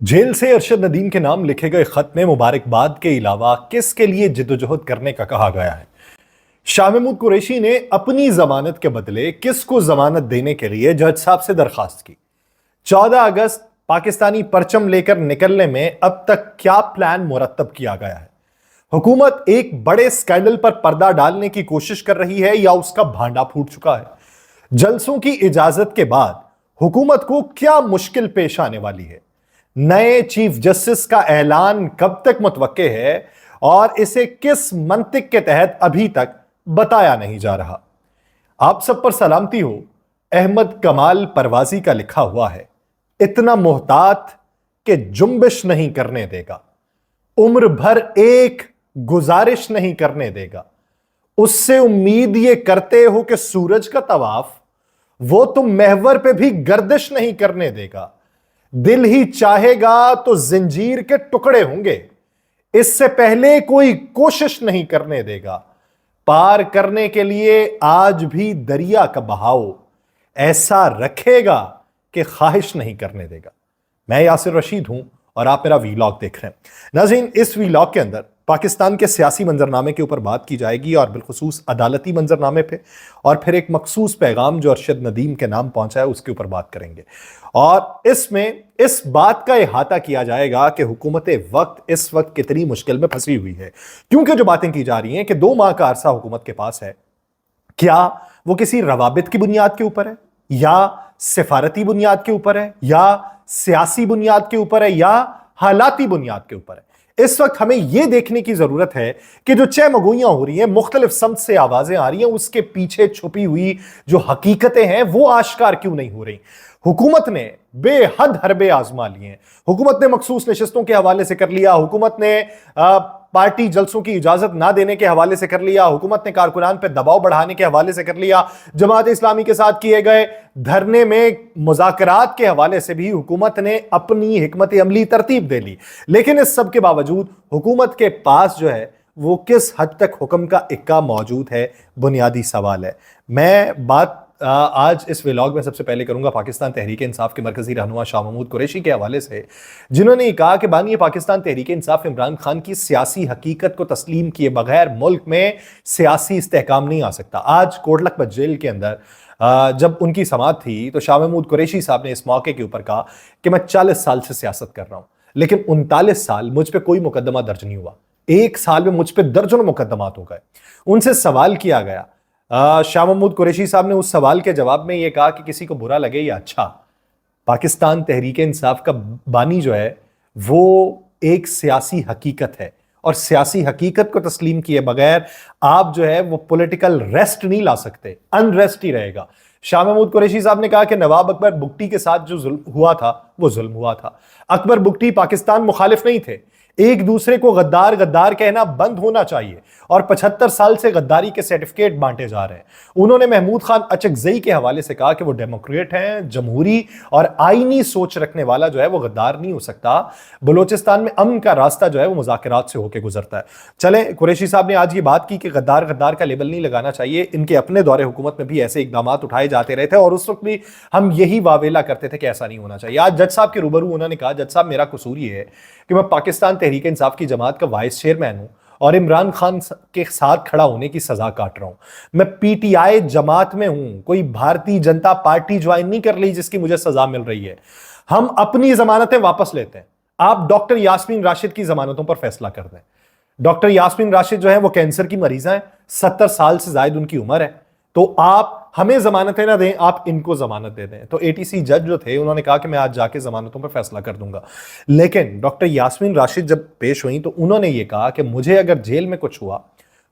Jail से अरशद नदीम के नाम लिखे गए खत में मुबारकबाद के अलावा किसके लिए जिद्दोजहद करने का कहा गया है। शाह महमूद कुरैशी ने अपनी जमानत के बदले किसको जमानत देने के लिए जज साहब से दरखास्त की। 14 अगस्त पाकिस्तानी परचम लेकर निकलने में अब तक क्या प्लान मुरतब किया गया है। हुकूमत एक बड़े स्कैंडल पर पर्दा डालने की कोशिश कर रही है या उसका भांडा फूट चुका है। जलसों की इजाजत के बाद हुकूमत को क्या मुश्किल पेश आने वाली है। नए चीफ जस्टिस का ऐलान कब तक मुतवक्के है और इसे किस मंतिक के तहत अभी तक बताया नहीं जा रहा। आप सब पर सलामती हो। अहमद कमाल परवाजी का लिखा हुआ है, इतना मोहतात कि जुम्बिश नहीं करने देगा, उम्र भर एक गुजारिश नहीं करने देगा। उससे उम्मीद ये करते हो कि सूरज का तवाफ वो तुम महवर पे भी गर्दिश नहीं करने देगा। दिल ही चाहेगा तो जंजीर के टुकड़े होंगे, इससे पहले कोई कोशिश नहीं करने देगा। पार करने के लिए आज भी दरिया का बहाव ऐसा रखेगा कि ख्वाहिश नहीं करने देगा। मैं यासिर रशीद हूं और आप मेरा वीलॉग देख रहे हैं। नाज़रीन, इस वीलॉग के अंदर पाकिस्तान के सियासी मंजरनामे के ऊपर बात की जाएगी और बिलखुसूस अदालती मंजरनामे पे, और फिर एक मखसूस पैगाम जो अरशद नदीम के नाम पहुंचा है उसके ऊपर बात करेंगे। और इसमें इस बात का इहाता किया जाएगा कि हुकूमत वक्त इस वक्त कितनी मुश्किल में फंसी हुई है, क्योंकि जो बातें की जा रही हैं कि 2 माह का अरसा हुकूमत के पास है, क्या वो किसी रवाबित की बुनियाद के ऊपर है या सिफारती बुनियाद के ऊपर है या सियासी बुनियाद के ऊपर है या हालाती बुनियाद के ऊपर है। इस वक्त हमें यह देखने की जरूरत है कि जो चहमगोइयां हो रही हैं, मुख्तलिफ समत से आवाजें आ रही हैं, उसके पीछे छुपी हुई जो हकीकतें हैं वो आश्कार क्यों नहीं हो रही। हुकूमत ने बेहद हरबे आजमा लिए हैं। हुकूमत ने मखसूस नशिस्तों के हवाले से कर लिया, हुकूमत ने पार्टी जलसों की इजाजत ना देने के हवाले से कर लिया, हुकूमत ने कारकुनान पर दबाव बढ़ाने के हवाले से कर लिया, जमात इस्लामी के साथ किए गए धरने में मुज़ाकरात के हवाले से भी हुकूमत ने अपनी हिकमत अमली तरतीब दे ली। लेकिन इस सब के बावजूद हुकूमत के पास जो है वो किस हद तक हुक्म का इक्का मौजूद है, बुनियादी सवाल है। मैं बात आज इस व्लॉग में सबसे पहले करूंगा पाकिस्तान तहरीक इंसाफ के मरकजी रहनुमा शाह महमूद कुरैशी के हवाले से, जिन्होंने कहा कि बानी पाकिस्तान तहरीक इंसाफ इमरान खान की सियासी हकीकत को तस्लीम किए बगैर मुल्क में सियासी इस्तेहकाम नहीं आ सकता। आज कोट लखपत जेल के अंदर जब उनकी समाअत थी तो शाह महमूद कुरैशी साहब ने इस मौके के ऊपर कहा कि मैं 40 साल से सियासत कर रहा हूं, लेकिन 39 साल मुझ पर कोई मुकदमा दर्ज नहीं हुआ। 1 साल में मुझ पर दर्जनों मुकदमात हो गए। उनसे सवाल किया गया, शाह महमूद कुरैशी साहब ने उस सवाल के जवाब में यह कहा कि किसी को बुरा लगे या अच्छा, पाकिस्तान तहरीक इंसाफ का बानी जो है वो एक सियासी हकीकत है, और सियासी हकीकत को तस्लीम किए बगैर आप जो है वो पॉलिटिकल रेस्ट नहीं ला सकते, अनरेस्ट ही रहेगा। शाह महमूद कुरैशी साहब ने कहा कि नवाब अकबर बुगटी के साथ जो जुल्म हुआ था वो जुल्म हुआ था। अकबर बुगटी पाकिस्तान मुखालिफ नहीं थे। एक दूसरे को गद्दार गद्दार कहना बंद होना चाहिए, और 75 साल से गद्दारी के सर्टिफिकेट बांटे जा रहे हैं। उन्होंने महमूद खान अचकजई के हवाले से कहा कि वो डेमोक्रेट हैं, जमहूरी और आईनी सोच रखने वाला जो है वो गद्दार नहीं हो सकता। बलोचिस्तान में अमन का रास्ता जो है वो मुज़ाकरात से होकर गुजरता है। चले, कुरैशी साहब ने आज ये बात की कि गद्दार गद्दार का लेबल नहीं लगाना चाहिए। इनके अपने दौरे हुकूमत में भी ऐसे इकदाम उठाए जाते रहे थे और उस वक्त भी हम यही वावेला करते थे कि ऐसा नहीं होना चाहिए। आज जज साहब के रूबरू उन्होंने कहा, जज साहब मेरा कसूर ये है कि मैं पाकिस्तान तहरीक इंसाफ की जमात का वाइस चेयरमैन हूं और इमरान खान के साथ खड़ा होने की सजा काट रहा हूं। मैं पीटीआई जमात में हूं, कोई भारतीय जनता पार्टी ज्वाइन नहीं कर ली जिसकी मुझे सजा मिल रही है। हम अपनी जमानतें वापस लेते हैं, आप डॉक्टर यास्मीन राशिद की जमानतों पर फैसला कर दें। डॉक्टर यास्मीन राशिद जो है वो कैंसर की मरीजा है, 70 साल से ज्यादा उनकी उम्र है, तो आप हमें जमानतें ना दें, आप इनको जमानत दे दें। तो एटीसी जज जो थे उन्होंने कहा कि मैं आज जाके जमानतों पर फैसला कर दूंगा। लेकिन डॉक्टर यास्मीन राशिद जब पेश हुई तो उन्होंने ये कहा कि मुझे अगर जेल में कुछ हुआ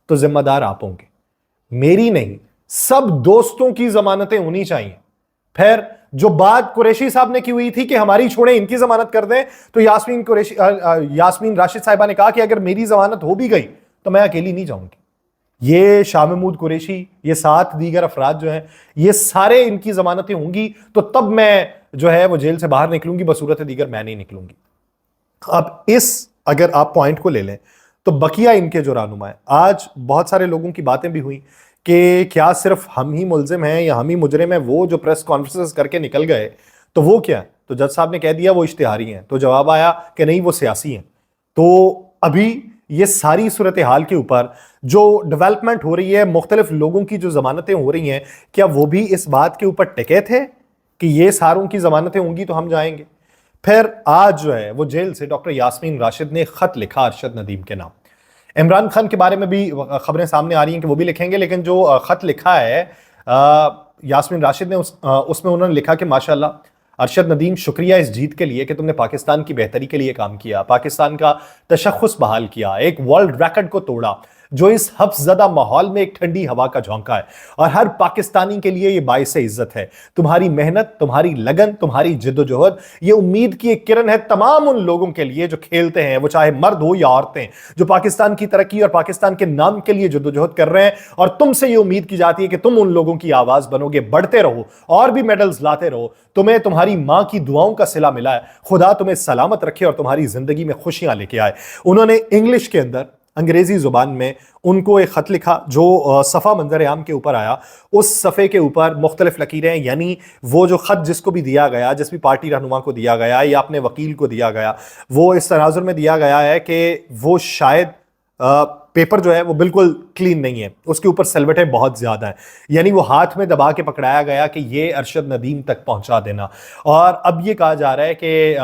तो जिम्मेदार आप होंगे, मेरी नहीं, सब दोस्तों की जमानतें होनी चाहिए। फिर जो बात कुरैशी साहब ने की हुई थी कि हमारी छोड़े इनकी जमानत कर दें, तो यास्मीन राशिद साहिबा ने कहा कि अगर मेरी जमानत हो भी गई तो मैं अकेली नहीं जाऊंगी। ये शाह महमूद कुरैशी, ये 7 दीगर अफराद जो हैं, ये सारे इनकी जमानतें होंगी तो तब मैं जो है वो जेल से बाहर निकलूंगी, बसूरत दीगर मैं नहीं निकलूंगी। अब इस अगर आप पॉइंट को ले लें तो बकिया इनके जो रहनुमा है, आज बहुत सारे लोगों की बातें भी हुई कि क्या सिर्फ हम ही मुल्जिम हैं या हम ही मुजरिम हैं। वो जो प्रेस कॉन्फ्रेंस करके निकल गए तो वो क्या, تو جج صاحب نے کہہ دیا وہ اشتہاری ہیں، تو جواب آیا کہ نہیں وہ سیاسی ہیں۔ تو ابھی یہ ساری صورتحال کے اوپر جو ڈیولپمنٹ ہو رہی ہے، مختلف لوگوں کی جو ضمانتیں ہو رہی ہیں، کیا وہ بھی اس بات کے اوپر ٹکے تھے کہ یہ ساروں کی ضمانتیں ہوں گی تو ہم جائیں گے؟ پھر آج جو ہے وہ جیل سے ڈاکٹر یاسمین راشد نے خط لکھا ارشد ندیم کے نام۔ عمران خان کے بارے میں بھی خبریں سامنے آ رہی ہیں کہ وہ بھی لکھیں گے، لیکن جو خط لکھا ہے یاسمین راشد نے اس میں انہوں نے لکھا کہ ماشاءاللہ ارشد ندیم، شکریہ اس جیت کے لیے کہ تم نے پاکستان کی بہتری کے لیے کام کیا، پاکستان کا تشخص بحال کیا، ایک ورلڈ ریکارڈ کو توڑا جو اس حبس زدہ ماحول میں ایک ٹھنڈی ہوا کا جھونکا ہے، اور ہر پاکستانی کے لیے یہ باعث عزت ہے۔ تمہاری محنت، تمہاری لگن، تمہاری جد و جہد یہ امید کی ایک کرن ہے تمام ان لوگوں کے لیے جو کھیلتے ہیں، وہ چاہے مرد ہو یا عورتیں، جو پاکستان کی ترقی اور پاکستان کے نام کے لیے جد و جہد کر رہے ہیں، اور تم سے یہ امید کی جاتی ہے کہ تم ان لوگوں کی آواز بنو گے، بڑھتے رہو اور بھی میڈلز لاتے رہو۔ تمہیں تمہاری ماں کی دعاؤں کا صلہ ملا ہے، خدا تمہیں سلامت رکھے اور تمہاری زندگی میں خوشیاں لے کے آئے۔ انہوں نے انگلش کے اندر، انگریزی زبان میں ان کو ایک خط لکھا جو صفحہ منظر عام کے اوپر آیا، اس صفحے کے اوپر مختلف لکیریں، یعنی وہ جو خط جس کو بھی دیا گیا، جس بھی پارٹی رہنما کو دیا گیا یا اپنے وکیل کو دیا گیا، وہ اس تناظر میں دیا گیا ہے کہ وہ شاید پیپر جو ہے وہ بالکل کلین نہیں ہے، اس کے اوپر سلوٹیں بہت زیادہ ہیں، یعنی وہ ہاتھ میں دبا کے پکڑایا گیا کہ یہ ارشد ندیم تک پہنچا دینا۔ اور اب یہ کہا جا رہا ہے کہ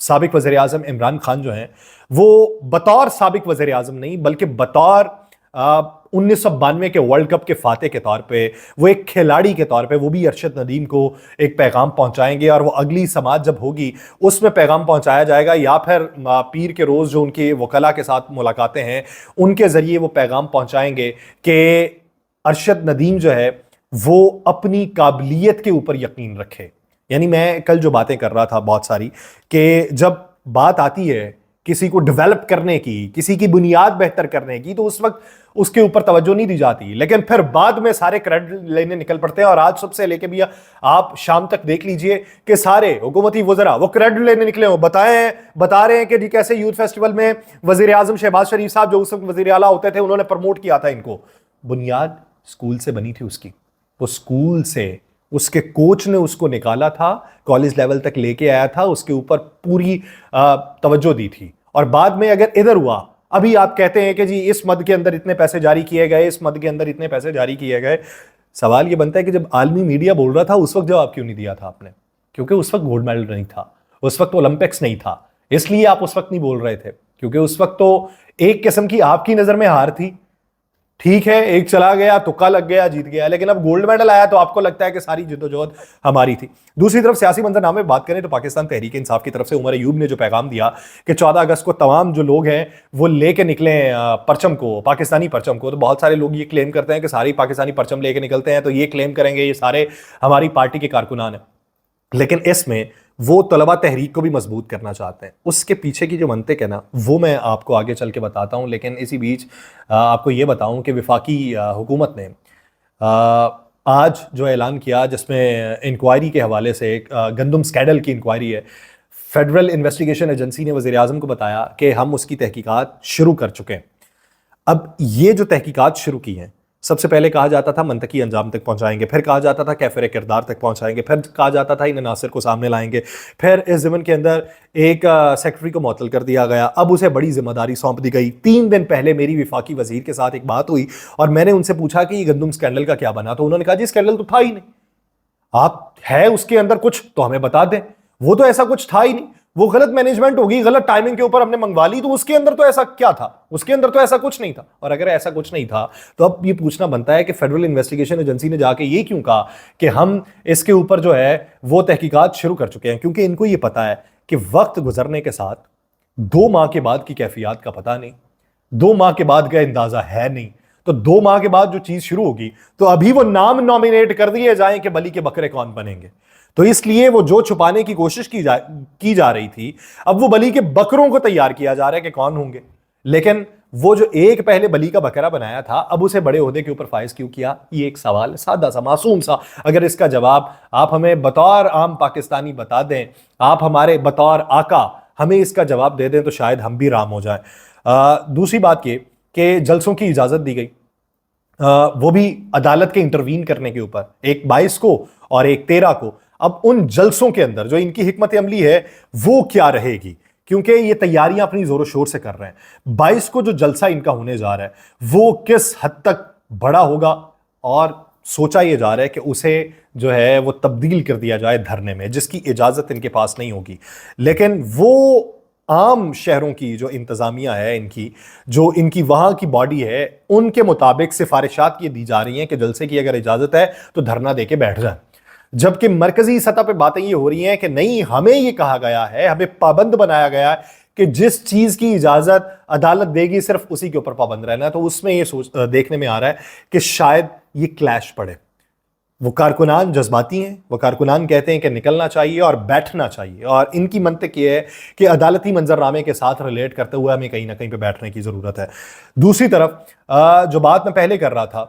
سابق وزیر اعظم عمران خان جو ہیں وہ بطور سابق وزیر اعظم نہیں بلکہ بطور 1992 کے ورلڈ کپ کے فاتح کے طور پہ، وہ ایک کھلاڑی کے طور پہ، وہ بھی ارشد ندیم کو ایک پیغام پہنچائیں گے، اور وہ اگلی سماعت جب ہوگی اس میں پیغام پہنچایا جائے گا، یا پھر پیر کے روز جو ان کے وکلاء کے ساتھ ملاقاتیں ہیں ان کے ذریعے وہ پیغام پہنچائیں گے کہ ارشد ندیم جو ہے وہ اپنی قابلیت کے اوپر یقین رکھے۔ یعنی میں کل جو باتیں کر رہا تھا بہت ساری، کہ جب بات آتی ہے کسی کو ڈیولپ کرنے کی، کسی کی بنیاد بہتر کرنے کی، تو اس وقت اس کے اوپر توجہ نہیں دی جاتی، لیکن پھر بعد میں سارے کریڈٹ لینے نکل پڑتے ہیں۔ اور آج صبح سے لے کے بھی آپ شام تک دیکھ لیجئے کہ سارے حکومتی وزراء وہ کریڈٹ لینے نکلے ہوں، بتا رہے ہیں کہ جی کیسے یوتھ فیسٹیول میں وزیر اعظم شہباز شریف صاحب جو اس وقت وزیر اعلیٰ ہوتے تھے انہوں نے پروموٹ کیا تھا ان کو۔ بنیاد اسکول سے بنی تھی اس کی، وہ اسکول سے اس کے کوچ نے اس کو نکالا تھا، کالج لیول تک لے کے آیا تھا، اس کے اوپر پوری توجہ دی تھی۔ اور بعد میں اگر ادھر ہوا، ابھی آپ کہتے ہیں کہ جی اس مد کے اندر اتنے پیسے جاری کیے گئے، اس مد کے اندر اتنے پیسے جاری کیے گئے، سوال یہ بنتا ہے کہ جب عالمی میڈیا بول رہا تھا اس وقت جواب کیوں نہیں دیا تھا آپ نے؟ کیونکہ اس وقت گولڈ میڈل نہیں تھا، اس وقت اولمپکس نہیں تھا، اس لیے آپ اس وقت نہیں بول رہے تھے، کیونکہ اس وقت تو ایک قسم کی آپ کی نظر میں ہار تھی۔ ٹھیک ہے، ایک چلا گیا، تکا لگ گیا، جیت گیا، لیکن اب گولڈ میڈل آیا تو آپ کو لگتا ہے کہ ساری جدوجہد ہماری تھی۔ دوسری طرف سیاسی منظرنامے میں بات کریں تو پاکستان تحریک انصاف کی طرف سے عمر ایوب نے جو پیغام دیا کہ 14 اگست کو تمام جو لوگ ہیں وہ لے کے نکلیں پرچم کو، پاکستانی پرچم کو، تو بہت سارے لوگ یہ کلیم کرتے ہیں کہ ساری پاکستانی پرچم لے کے نکلتے ہیں تو یہ کلیم کریں گے یہ سارے ہماری پارٹی کے کارکنان ہیں، لیکن اس میں وہ طلبہ تحریک کو بھی مضبوط کرنا چاہتے ہیں۔ اس کے پیچھے کی جو منطق ہے نا وہ میں آپ کو آگے چل کے بتاتا ہوں، لیکن اسی بیچ آپ کو یہ بتاؤں کہ وفاقی حکومت نے آج جو اعلان کیا، جس میں انکوائری کے حوالے سے گندم اسکینڈل کی انکوائری ہے، فیڈرل انویسٹیگیشن ایجنسی نے وزیر اعظم کو بتایا کہ ہم اس کی تحقیقات شروع کر چکے ہیں۔ اب یہ جو تحقیقات شروع کی ہیں، سب سے پہلے کہا جاتا تھا منطقی انجام تک پہنچائیں گے، پھر کہا جاتا تھا کیفر کردار تک پہنچائیں گے، پھر کہا جاتا تھا ان عناصر کو سامنے لائیں گے، پھر اس ضمن کے اندر ایک سیکرٹری کو معطل کر دیا گیا، اب اسے بڑی ذمہ داری سونپ دی گئی۔ 3 دن پہلے میری وفاقی وزیر کے ساتھ ایک بات ہوئی اور میں نے ان سے پوچھا کہ یہ گندم اسکینڈل کا کیا بنا، تو انہوں نے کہا جی اسکینڈل تو تھا ہی نہیں، آپ ہے اس کے اندر کچھ تو ہمیں بتا دیں، وہ تو ایسا کچھ تھا ہی نہیں، وہ غلط مینجمنٹ ہوگی، غلط ٹائمنگ کے اوپر ہم نے منگوا لی، تو اس کے اندر تو ایسا کیا تھا، اس کے اندر تو ایسا کچھ نہیں تھا۔ اور اگر ایسا کچھ نہیں تھا تو اب یہ پوچھنا بنتا ہے کہ فیڈرل انویسٹیگیشن ایجنسی نے جا کے یہ کیوں کہا کہ ہم اس کے اوپر جو ہے وہ تحقیقات شروع کر چکے ہیں، کیونکہ ان کو یہ پتا ہے کہ وقت گزرنے کے ساتھ 2 ماہ کے بعد کی کیفیات کا پتہ نہیں، 2 ماہ کے بعد کا اندازہ ہے نہیں، تو 2 ماہ کے بعد جو چیز شروع ہوگی تو ابھی وہ نام نامینیٹ کر دیے جائیں کہ بلی کے بکرے کون بنیں گے، تو اس لیے وہ جو چھپانے کی کوشش کی جا رہی تھی اب وہ بلی کے بکروں کو تیار کیا جا رہا ہے کہ کون ہوں گے، لیکن وہ جو ایک پہلے بلی کا بکرا بنایا تھا اب اسے بڑے عہدے کے اوپر فائز کیوں کیا؟ یہ ایک سوال سادہ سا معصوم سا، اگر اس کا جواب آپ ہمیں بطور عام پاکستانی بتا دیں، آپ ہمارے بطور آقا ہمیں اس کا جواب دے دیں تو شاید ہم بھی رام ہو جائیں۔ دوسری بات یہ کہ جلسوں کی اجازت دی گئی، وہ بھی عدالت کے انٹروین کرنے کے اوپر، ایک 22 کو اور ایک 13 کو۔ अब उन जलसों के अंदर जो इनकी हिकमत अमली है वो क्या रहेगी, क्योंकि ये तैयारियां अपनी जोरों शोर से कर रहे हैं। 22 को जो जलसा इनका होने जा रहा है वो किस हद तक बड़ा होगा, और सोचा यह जा रहा है कि उसे जो है वो तब्दील कर दिया जाए धरने में, जिसकी इजाजत इनके पास नहीं होगी। लेकिन वो आम शहरों की जो इंतजामिया है इनकी, जो इनकी वहां की बॉडी है, उनके मुताबिक सिफारिशात ये दी जा रही हैं कि जलसे की अगर इजाजत है तो धरना देके बैठ जाए। जबकि मरकजी सतह पे बातें ये हो रही हैं कि नहीं, हमें ये कहा गया है, हमें पाबंद बनाया गया है कि जिस चीज की इजाजत अदालत देगी सिर्फ उसी के ऊपर पाबंद रहना है। तो उसमें ये देखने में आ रहा है कि शायद ये क्लैश पड़े। वो कारकुनान जज्बाती हैं, वो कारकुनान कहते हैं कि निकलना चाहिए और बैठना चाहिए, और इनकी मंतक ये है कि अदालती मंजरनामे के साथ रिलेट करते हुए हमें कहीं ना कहीं पे बैठने की जरूरत है। दूसरी तरफ जो बात मैं पहले कर रहा था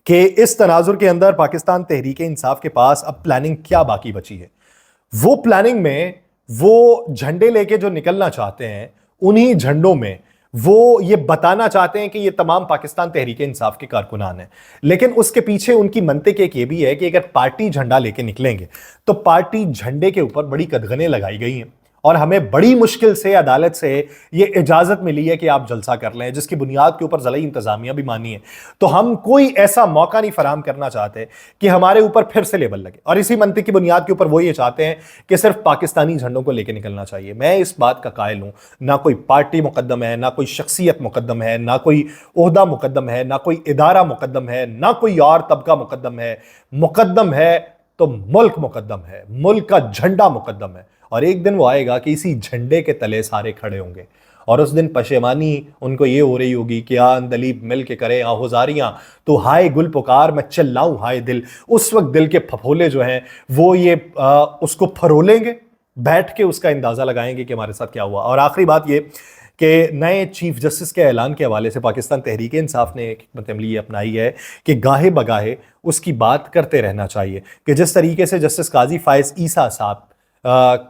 कि इस तनाजुर के अंदर पाकिस्तान तहरीक इंसाफ के पास अब प्लानिंग क्या बाकी बची है। वो प्लानिंग में वो झंडे लेके जो निकलना चाहते हैं, उन्हीं झंडों में वो ये बताना चाहते हैं कि ये तमाम पाकिस्तान तहरीक इंसाफ के कारकुनान हैं। लेकिन उसके पीछे उनकी मंतक एक ये भी है कि अगर पार्टी झंडा लेके निकलेंगे तो पार्टी झंडे के ऊपर बड़ी कदगनें लगाई गई हैं, और हमें बड़ी मुश्किल से अदालत से ये इजाजत मिली है कि आप जलसा कर लें, जिसकी बुनियाद के ऊपर ज़िला इंतजामिया भी मानी है। तो हम कोई ऐसा मौका नहीं फराहम करना चाहते कि हमारे ऊपर फिर से लेबल लगे, और इसी मंतक की बुनियाद के ऊपर वो ये चाहते हैं कि सिर्फ पाकिस्तानी झंडों को लेकर निकलना चाहिए। मैं इस बात का कायल हूं, ना कोई पार्टी मुकद्दम है, ना कोई शख्सियत मुकद्दम है, ना कोई ओहदा मुकद्दम है, ना कोई इदारा मुकद्दम है, ना कोई और तबका मुकद्दम है तो मुल्क मुकद्दम है, मुल्क का झंडा मुकद्दम है। और एक दिन वो आएगा कि इसी झंडे के तले सारे खड़े होंगे, और उस दिन पशेमानी उनको ये हो रही होगी कि दलीब मिल के करे आहुजारियां, तो हाय गुल पुकार मैं चिल्लाऊं हाय दिल। उस वक्त दिल के फफोले जो हैं वो ये उसको फरोलेंगे, बैठ के उसका अंदाजा लगाएंगे कि हमारे साथ क्या हुआ। और आखिरी बात ये कि नए चीफ जस्टिस के ऐलान के हवाले से पाकिस्तान तहरीक इंसाफ ने एक हिकमत अमली अपनाई है कि गाहे बगाहे उसकी बात करते रहना चाहिए, कि जिस तरीके से जस्टिस काजी फायज ईसा साहब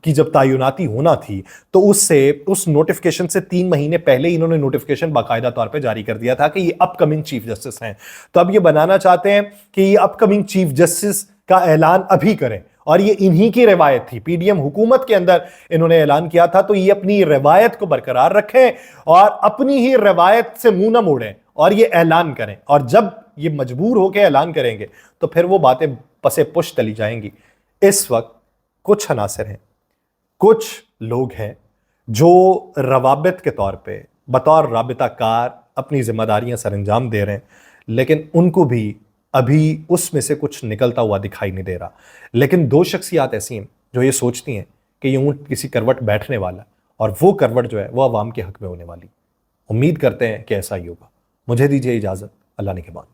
की जब तैनाती होना थी तो उस नोटिफिकेशन से 3 महीने पहले इन्होंने नोटिफिकेशन बाकायदा तौर पे जारी कर दिया था कि ये अपकमिंग चीफ जस्टिस हैं। तो अब ये बनाना चाहते हैं कि ये अपकमिंग चीफ जस्टिस का ऐलान अभी करें, और ये इन्हीं की रिवायत थी। पीडीएम हुकूमत के अंदर इन्होंने ऐलान किया था, तो ये अपनी रिवायत को बरकरार रखें और अपनी ही रिवायत से मुंह न मोड़ें और ये ऐलान करें। और जब ये मजबूर होकर ऐलान करेंगे तो फिर वो बातें पसे पुश चली जाएंगी। इस वक्त कुछ अनासर हैं, कुछ लोग हैं जो रवाबित के तौर पे बतौर राबिता कार अपनी जिम्मेदारियां सरंजाम दे रहे हैं, लेकिन उनको भी अभी उसमें से कुछ निकलता हुआ दिखाई नहीं दे रहा। लेकिन 2 शख्सियात ऐसी हैं जो ये सोचती हैं कि ये ऊंट किसी करवट बैठने वाला, और वो करवट जो है वो अवाम के हक में होने वाली। उम्मीद करते हैं कि ऐसा ही होगा। मुझे दीजिए इजाज़त, अल्लाह ने के बाद।